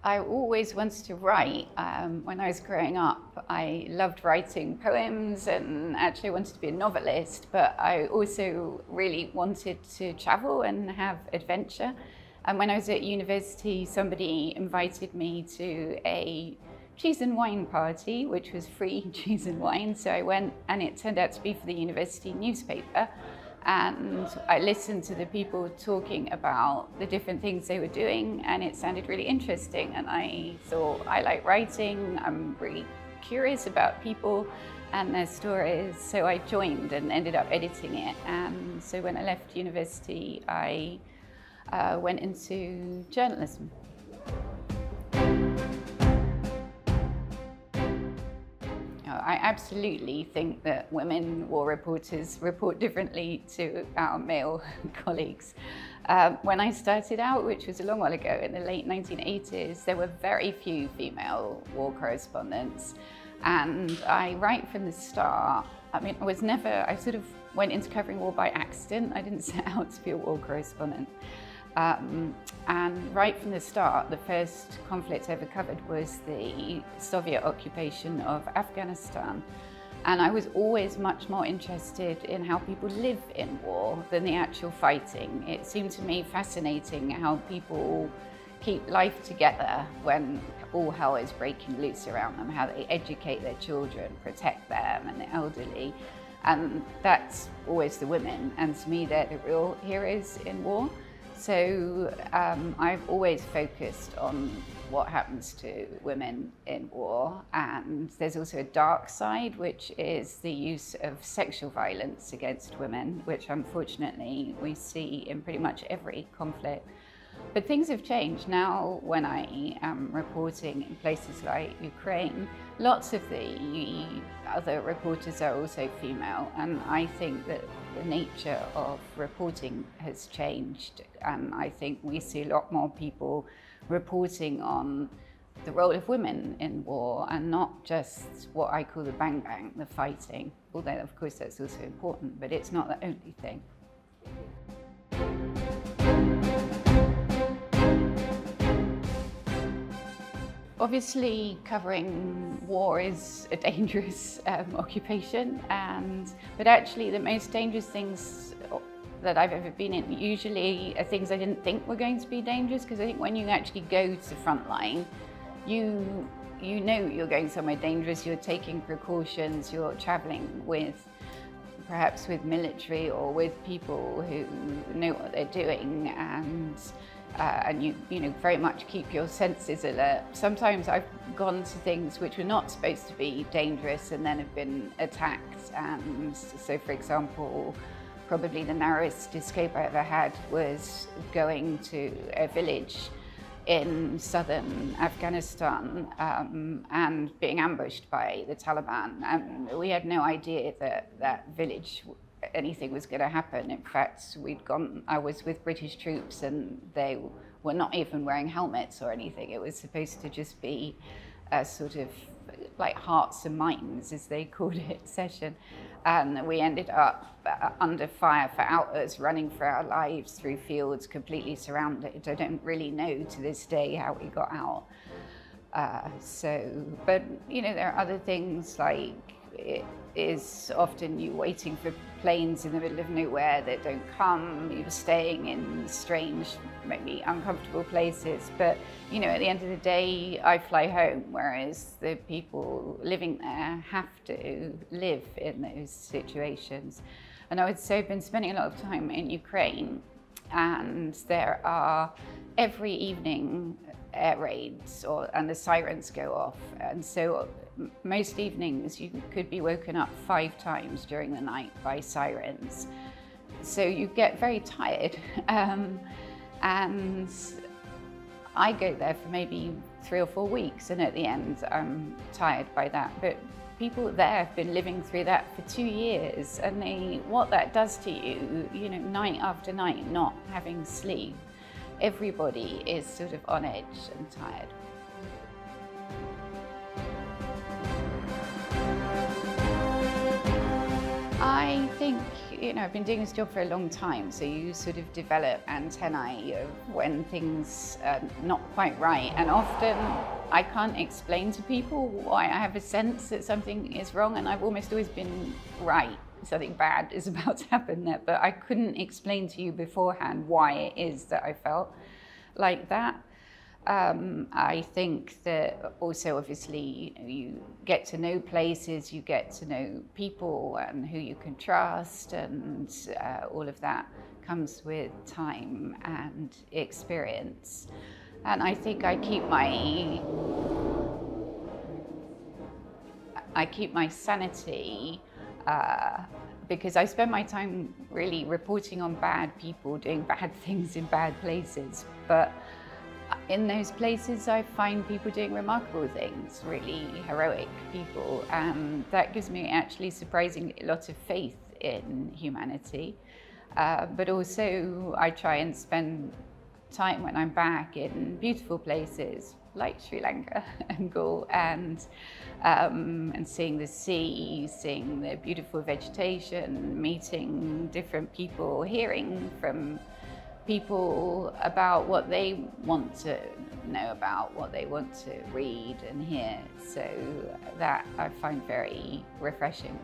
I always wanted to write. When I was growing up, I loved writing poems and actually wanted to be a novelist, but I also really wanted to travel and have adventure. And when I was at university, somebody invited me to a cheese and wine party, which was free cheese and wine. So I went, and it turned out to be for the university newspaper. And I listened to the people talking about the different things they were doing, and it sounded really interesting. And I thought, I like writing, I'm really curious about people and their stories. So I joined and ended up editing it. And so when I left university, I went into journalism. I absolutely think that women war reporters report differently to our male colleagues. When I started out, which was a long while ago, in the late 1980s, there were very few female war correspondents. And right from the start, I mean, I sort of went into covering war by accident. I didn't set out to be a war correspondent. And right from the start, the first conflict I ever covered was the Soviet occupation of Afghanistan. And I was always much more interested in how people live in war than the actual fighting. It seemed to me fascinating how people keep life together when all hell is breaking loose around them, how they educate their children, protect them and the elderly. And that's always the women. And to me, they're the real heroes in war. So I've always focused on what happens to women in war. And there's also a dark side, which is the use of sexual violence against women, which unfortunately we see in pretty much every conflict. But things have changed now. When I am reporting in places like Ukraine, lots of the other reporters are also female, and I think that the nature of reporting has changed, and I think we see a lot more people reporting on the role of women in war and not just what I call the bang bang, the fighting, although of course that's also important, but it's not the only thing. Obviously, covering war is a dangerous occupation, but actually the most dangerous things that I've ever been in usually are things I didn't think were going to be dangerous, because I think when you actually go to the front line, you know you're going somewhere dangerous, you're taking precautions, you're traveling perhaps with military or with people who know what they're doing, and you know, very much keep your senses alert. Sometimes I've gone to things which were not supposed to be dangerous and then have been attacked. And so, for example, probably the narrowest escape I ever had was going to a village in southern Afghanistan and being ambushed by the Taliban. And we had no idea that village anything was going to happen. In fact, I was with British troops and they were not even wearing helmets or anything. It was supposed to just be a sort of like hearts and minds, as they called it, session. And we ended up under fire for hours, running for our lives through fields, completely surrounded. I don't really know to this day how we got out. But you know, there are other things like it is often you waiting for planes in the middle of nowhere that don't come, you're staying in strange, maybe uncomfortable places. But you know, at the end of the day, I fly home, whereas the people living there have to live in those situations. And I would say I've been spending a lot of time in Ukraine, and there are every evening air raids and the sirens go off. And so most evenings you could be woken up 5 times during the night by sirens. So you get very tired. And I go there for maybe 3 or 4 weeks, and at the end I'm tired by that. But people there have been living through that for 2 years, and what that does to you, you know, night after night, not having sleep, everybody is sort of on edge and tired. I think, I've been doing this job for a long time, so you sort of develop antennae of when things are not quite right. And often I can't explain to people why. I have a sense that something is wrong, and I've almost always been right. Something bad is about to happen there, but I couldn't explain to you beforehand why it is that I felt like that. I think that also, obviously, you get to know places, you get to know people and who you can trust, and all of that comes with time and experience. And I think I keep my sanity because I spend my time really reporting on bad people doing bad things in bad places. But in those places, I find people doing remarkable things, really heroic people, and that gives me actually surprisingly a lot of faith in humanity. But also, I try and spend time when I'm back in beautiful places like Sri Lanka and Galle, and seeing the sea, seeing the beautiful vegetation, meeting different people, hearing from people about what they want to know about, what they want to read and hear. So that I find very refreshing.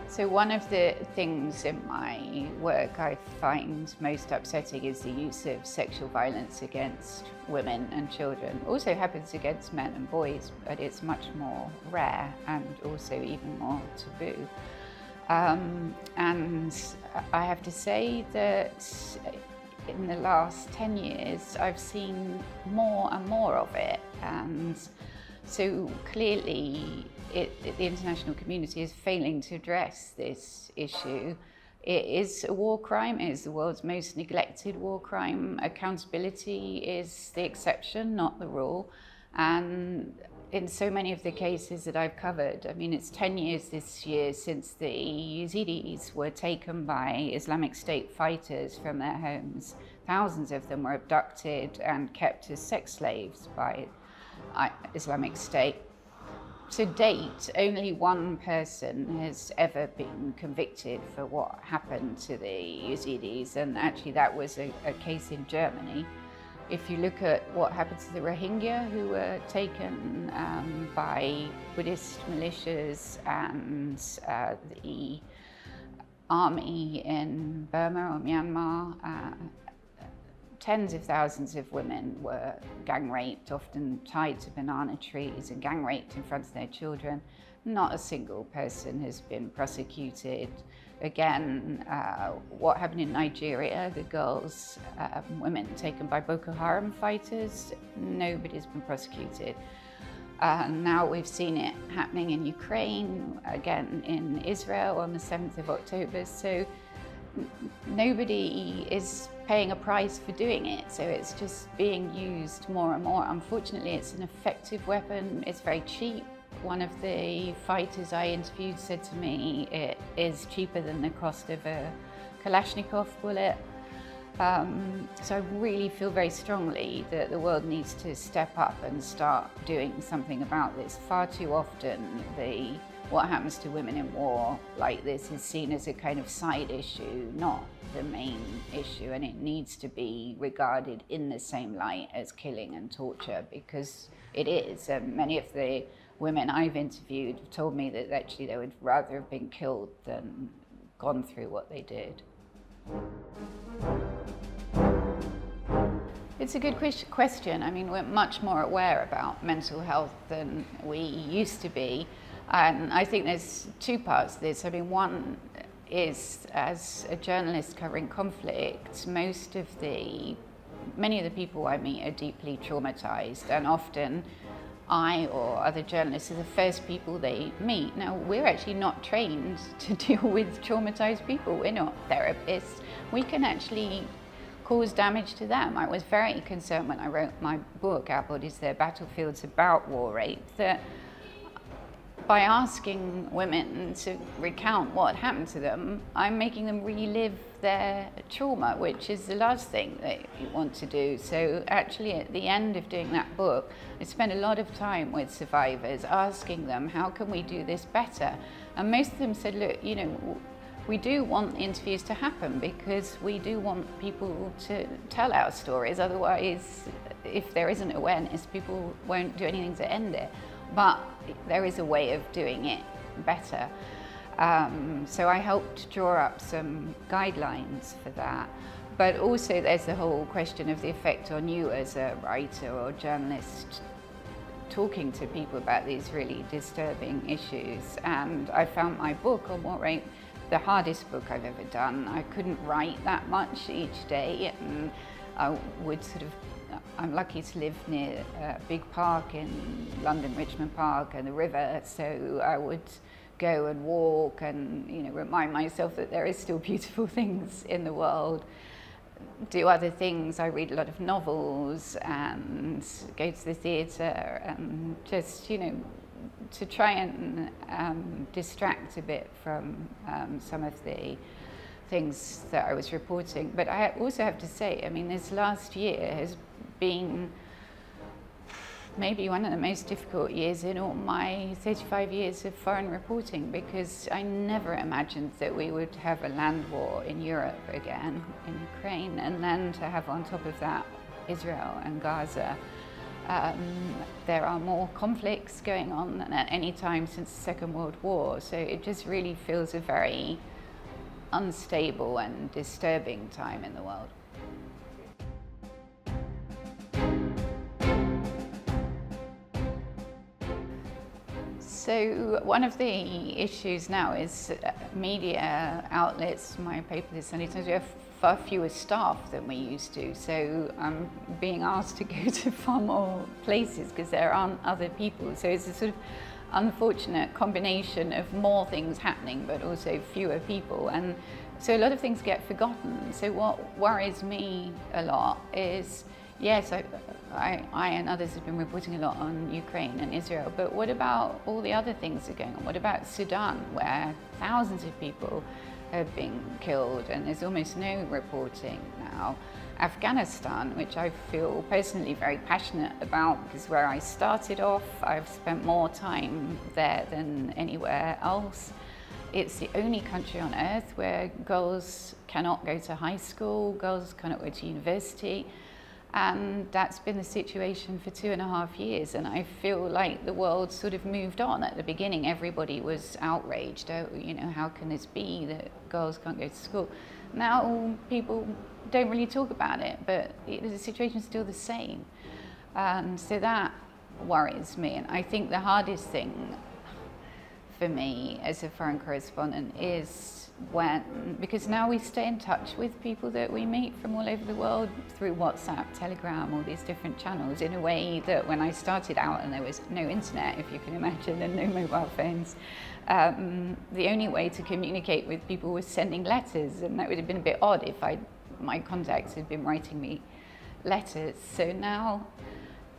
So one of the things in my work I find most upsetting is the use of sexual violence against women and children. It also happens against men and boys, but it's much more rare and also even more taboo. And I have to say that in the last 10 years, I've seen more and more of it. And so clearly, the international community is failing to address this issue. It is a war crime. It is the world's most neglected war crime. Accountability is the exception, not the rule. And in so many of the cases that I've covered, I mean, it's 10 years this year since the Yazidis were taken by Islamic State fighters from their homes. Thousands of them were abducted and kept as sex slaves by Islamic State. To date, only one person has ever been convicted for what happened to the Yazidis, and actually that was a case in Germany. If you look at what happened to the Rohingya, who were taken by Buddhist militias and the army in Burma or Myanmar, tens of thousands of women were gang raped, often tied to banana trees and gang raped in front of their children. Not a single person has been prosecuted. Again, what happened in Nigeria, the girls, women taken by Boko Haram fighters, nobody's been prosecuted. Now we've seen it happening in Ukraine, again in Israel on the 7th of October. So nobody is paying a price for doing it, so it's just being used more and more. Unfortunately, it's an effective weapon. It's very cheap. One of the fighters I interviewed said to me it is cheaper than the cost of a Kalashnikov bullet. So I really feel very strongly that the world needs to step up and start doing something about this. Far too often, what happens to women in war like this is seen as a kind of side issue, not the main issue, and it needs to be regarded in the same light as killing and torture, because it is. Many of the women I've interviewed have told me that actually they would rather have been killed than gone through what they did. It's a good question. I mean, we're much more aware about mental health than we used to be. And I think there's two parts to this. I mean, one is, as a journalist covering conflict, many of the people I meet are deeply traumatized, and often I or other journalists are the first people they meet. Now, we're actually not trained to deal with traumatized people. We're not therapists. We can actually cause damage to them. I was very concerned when I wrote my book, Our Bodies, Their Battlefields, about war rape, that by asking women to recount what happened to them, I'm making them relive their trauma, which is the last thing that you want to do. So actually at the end of doing that book, I spent a lot of time with survivors asking them, how can we do this better? And most of them said, look, you know, we do want interviews to happen because we do want people to tell our stories. Otherwise, if there isn't awareness, people won't do anything to end it. But there is a way of doing it better. So I helped draw up some guidelines for that. But also there's the whole question of the effect on you as a writer or journalist talking to people about these really disturbing issues. And I found my book on what rate the hardest book I've ever done. I couldn't write that much each day, and I would sort of, I'm lucky to live near a big park in London, Richmond Park, and the river, so I would go and walk and, you know, remind myself that there is still beautiful things in the world. Do other things. I read a lot of novels and go to the theatre and just, you know, to try and distract a bit from some of the things that I was reporting. But I also have to say, I mean, this last year has been maybe one of the most difficult years in all my 35 years of foreign reporting, because I never imagined that we would have a land war in Europe again, in Ukraine, and then to have on top of that Israel and Gaza. There are more conflicts going on than at any time since the Second World War, so it just really feels a very unstable and disturbing time in the world. So one of the issues now is media outlets. My paper, The Sunday Times, we have far fewer staff than we used to. So I'm being asked to go to far more places because there aren't other people. So it's a sort of unfortunate combination of more things happening, but also fewer people. And so a lot of things get forgotten. So what worries me a lot is, yes, I and others have been reporting a lot on Ukraine and Israel, but what about all the other things that are going on? What about Sudan, where thousands of people have been killed and there's almost no reporting now? Afghanistan, which I feel personally very passionate about because where I started off, I've spent more time there than anywhere else. It's the only country on earth where girls cannot go to high school, girls cannot go to university. And that's been the situation for 2.5 years, and I feel like the world sort of moved on. At the beginning, everybody was outraged. Oh, you know, how can this be that girls can't go to school? Now people don't really talk about it, but the situation's still the same. And so that worries me. And I think the hardest thing for me as a foreign correspondent is because now we stay in touch with people that we meet from all over the world through WhatsApp, Telegram, all these different channels, in a way that when I started out and there was no internet, if you can imagine, and no mobile phones, the only way to communicate with people was sending letters, and that would have been a bit odd if my contacts had been writing me letters. So now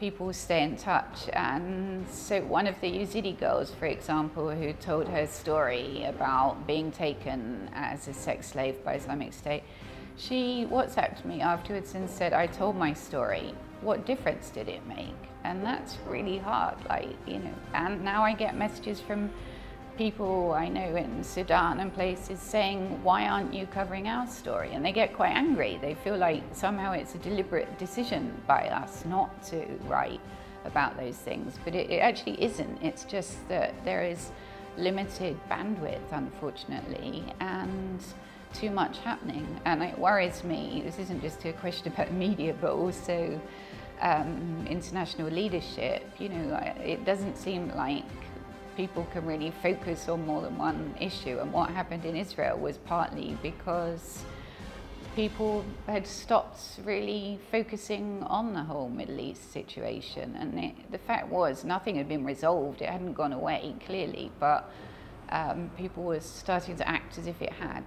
people stay in touch. And so one of the Yazidi girls, for example, who told her story about being taken as a sex slave by Islamic State, she WhatsApped me afterwards and said, I told my story. What difference did it make? And that's really hard, like, you know. And now I get messages from people I know in Sudan and places saying, why aren't you covering our story? And they get quite angry. They feel like somehow it's a deliberate decision by us not to write about those things. But it actually isn't. It's just that there is limited bandwidth, unfortunately, and too much happening. And it worries me. This isn't just a question about media, but also international leadership. You know, it doesn't seem like people can really focus on more than one issue. And what happened in Israel was partly because people had stopped really focusing on the whole Middle East situation. And the fact was, nothing had been resolved. It hadn't gone away, clearly, but people were starting to act as if it had.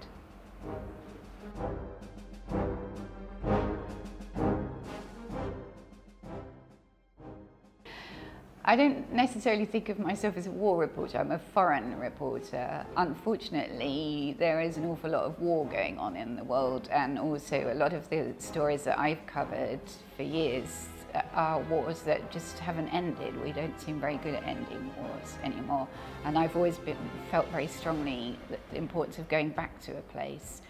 I don't necessarily think of myself as a war reporter. I'm a foreign reporter. Unfortunately, there is an awful lot of war going on in the world, and also a lot of the stories that I've covered for years are wars that just haven't ended. We don't seem very good at ending wars anymore. And I've always felt very strongly the importance of going back to a place.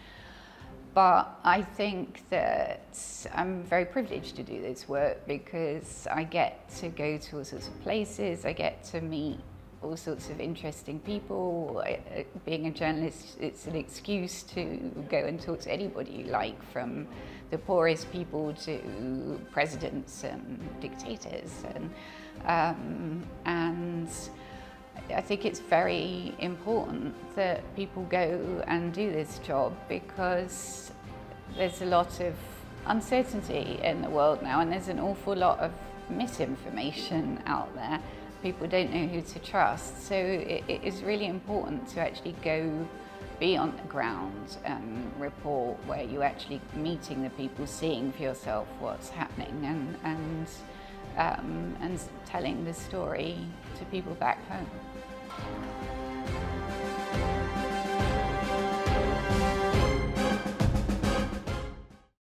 But I think that I'm very privileged to do this work because I get to go to all sorts of places, I get to meet all sorts of interesting people. Being a journalist, it's an excuse to go and talk to anybody you like, from the poorest people to presidents and dictators. And I think it's very important that people go and do this job because there's a lot of uncertainty in the world now, and there's an awful lot of misinformation out there. People don't know who to trust, so it is really important to actually go be on the ground and report, where you're actually meeting the people, seeing for yourself what's happening, and telling the story to people back home.